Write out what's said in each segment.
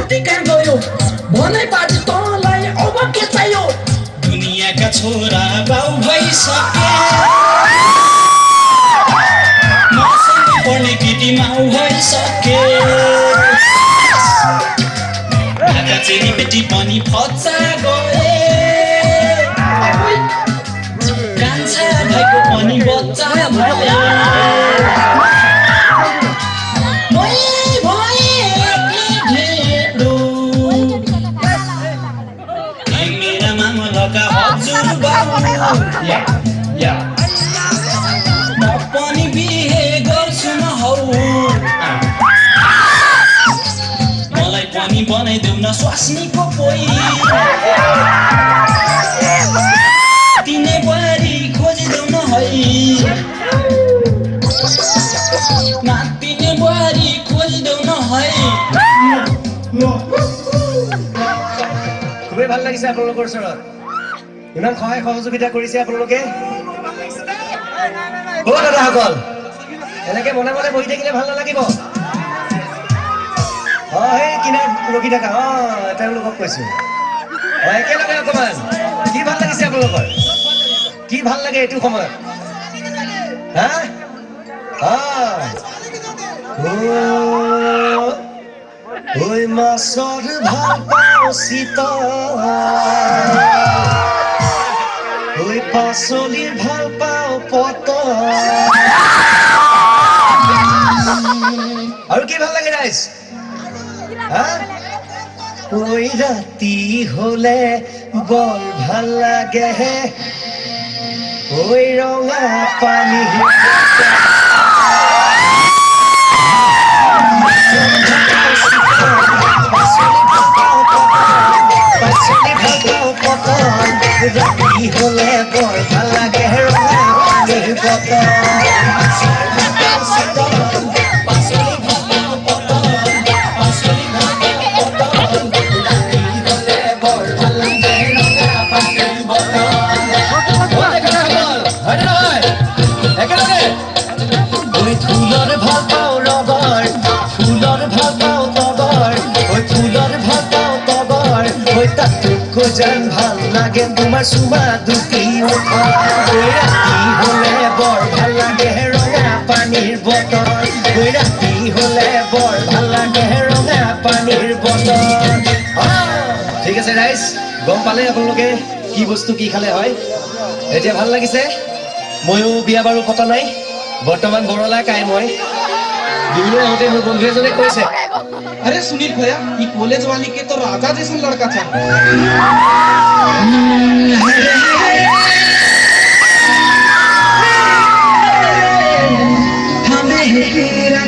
कति कहाँ गयो भनै पार्टी तँलाई अब के चाहियो दुनियाँका छोरा बाउ भइसके मसँग पढ्ने केटी माउ भइसके आधा चेली बेटी पनि फच्चा गए कान्छा भाइको पनि बच्चा भए म पनि बिहे गर्छु न हौ मलाई पनि बनाइदेऊ न स्वास्नीको पोइ तिनै बुहारी खोजिदेऊ न है नातिने बुहारी खोजिदेऊ न है খুবেই ভাল লাগিছে আপোনালোকৰ ওচৰত ইমান সহায় সহযোগিতা কৰিছে আপোনালোকে অ দাদাসকল এনেকে মনে মনে বহি থাকিলে ভাল নালাগিব সেই কিনাৰত ৰখি থাকা তেওঁলোকক কৈছো একেলগে অকমান কি ভাল লাগিছে আপোনালোকৰ কি ভাল লাগে এইটো সময়ত হা ঐ মাছৰ ভাল পাওঁ চিতা ঐ পাচলিৰ ভাল পাওঁ পতন আৰু কি ভাল লাগে ৰাইজ ঐ ৰাতি হলে বৰ ভাল লাগে ঐ ৰঙা পানী ৰাতি হলে বৰ ভাল লাগে ৰঙা পানীৰ বটল ফুলৰ ভাল পাওঁ ৰবৰ ফুলৰ ভাল পাওঁ তগৰ ফুলৰ ভাল পাওঁ তগৰ তাতোকৈ যেন ভাল লাগে তোমাৰ চুমা দুটি ৰাতি হলে বৰ ভাল লাগে ৰঙা পানীৰ বটল ৰাতি হলে বৰ ভাল লাগে ৰঙা পানীৰ বটল ঠিক আছে ৰাইজ গম পালে আপোনালোকে কি বস্তু কি খালে হয় এতিয়া ভাল লাগিছে ময়ো বিয়া বাৰু পতা নাই বৰ্তমান বৰলা কাই মই बिल्लो होते मोर बंधु जने कैसे अरे सुनील भैया ये कॉलेज वाली के तो राजा जैसा लड़का था हमें तेरा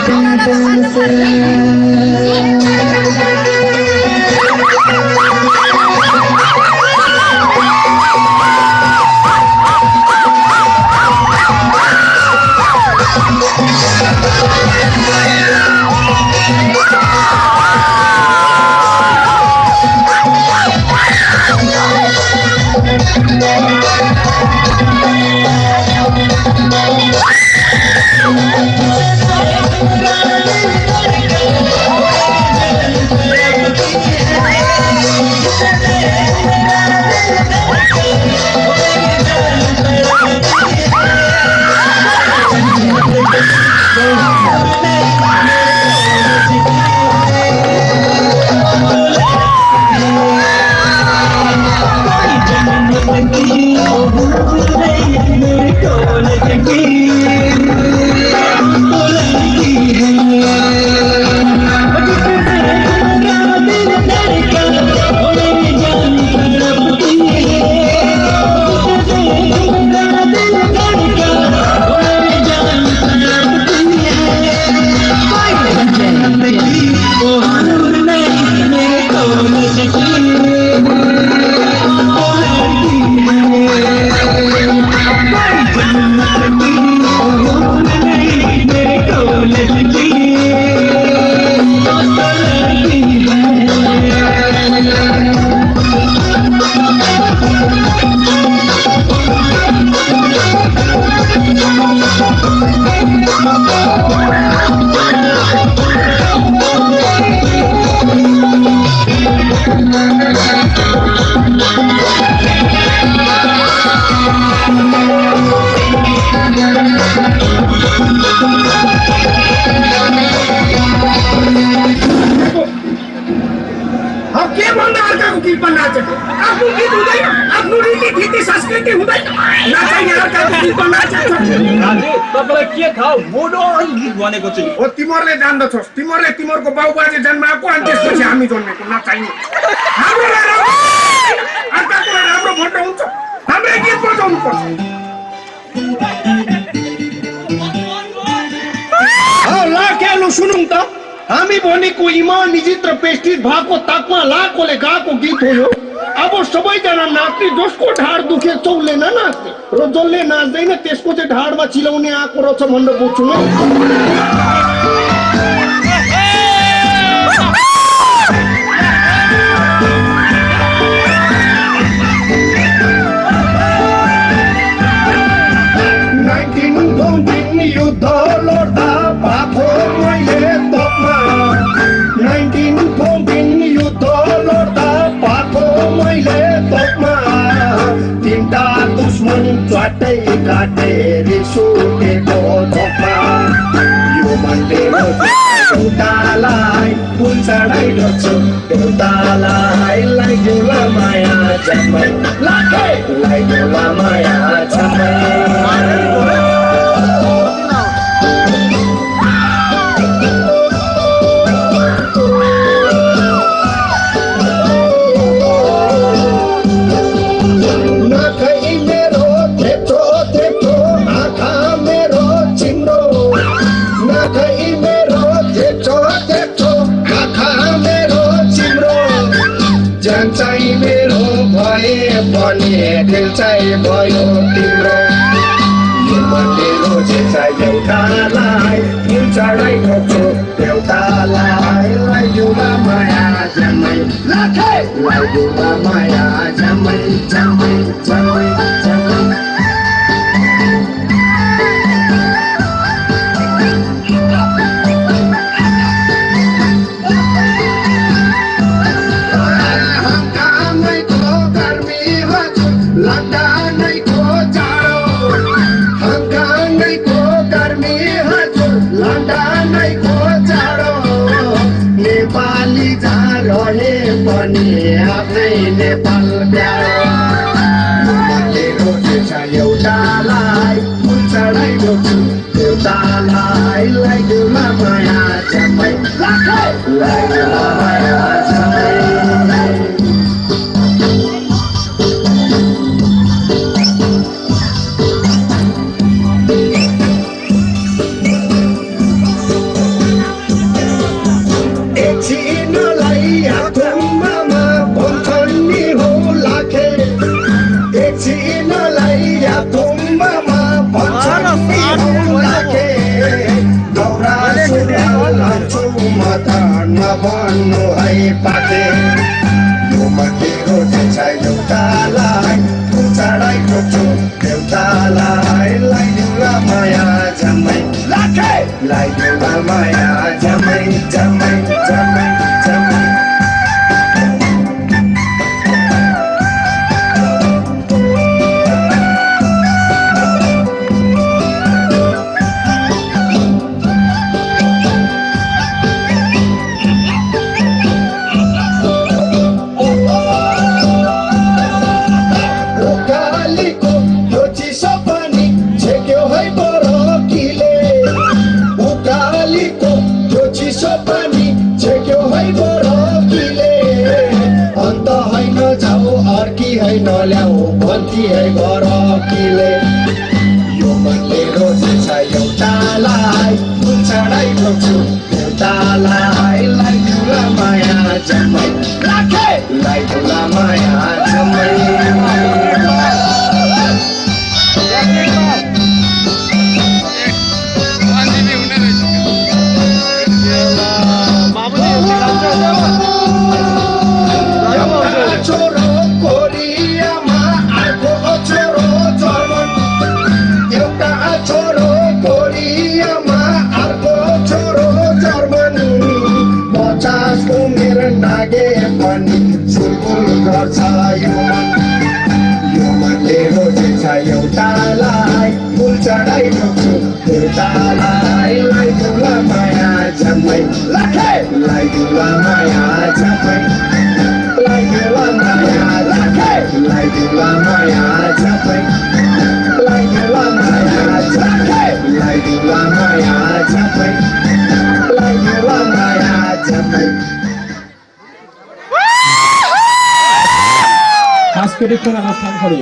राजे तपाईँलाई के थाहा मोडल गीत भनेको चाहिँ हो तिमीहरूले जान्दछस् तिमीहरूले तिमीहरूको बाबुबाजे जन्माएको अनि त्यसपछि हामी जन्मेको नचाहिने हाम्रोलाई राम्रो अर्काकोलाई राम्रो भन्नु हुन्छ हाम्रै गीत बजाउनु पर्छ लाखेलु सुनौँ त हामी भनेको इमान इज्जत र प्रेस्टिज भएको ताकमा लाखोले गाएको गीत हो यो अब सबैजना नाच्ने जसको ढाड दुखे चौले ननाच्ने र जसले नाच्दैन त्यसको चाहिँ ढाडमा चिलाउने आएको रहेछ भनेर बुझ्छु म युद्ध लड्दा पाएको मैले तपमा 1914 युद्ध लड्दा पाएको मैले तपमा तिनटा दुश्मन च्वाटै काटे रिस उठेको धोपमा यो मनले एउटालाई फुल चढाइरहेछु एउटालाई लाग्यो माया जम्मै लाग्यो माया जम्मै दिल चाहिँ भयो तिम्रो यो मनले रोजेछ एउटालाई दिल चढाइरहेछु एउटालाई लाग्योला माया जम्मै लाग्योला माया जम्मै जम्मै जम्मै जम्मै आफ्नै नेपाल प्यारो मनले रोजेछ एउटालाई फुल चढाइरहेछु एउटालाई लाग्योला माया जम्मै लाग्योला माया जम्मै भन्नु है पाके यो मनले रोजेछ एउटालाई फुल चढाइरहेछु एउटालाई लाग्योला माया जम्मै लाग्योला माया जम्मै जम्मै जम्मै जम्मै नल्याऊ भन्ती है घर किले यो मनले रोजेछ एउटालाई फुल चढाइरहेछु एउटालाई लाग्योला माया जम्मै लाग्योला माया जम्मै यो मनले रोजेछ एउटालाई फुल चढाइरहेछु एउटालाई लाग्योला माया जम्मै लाग्योला माया जम्मै लाग्योला माया लाग्योला माया जम्मै लाग्योला माया जम्मै সাংস্কৃতিক অনুষ্ঠান করে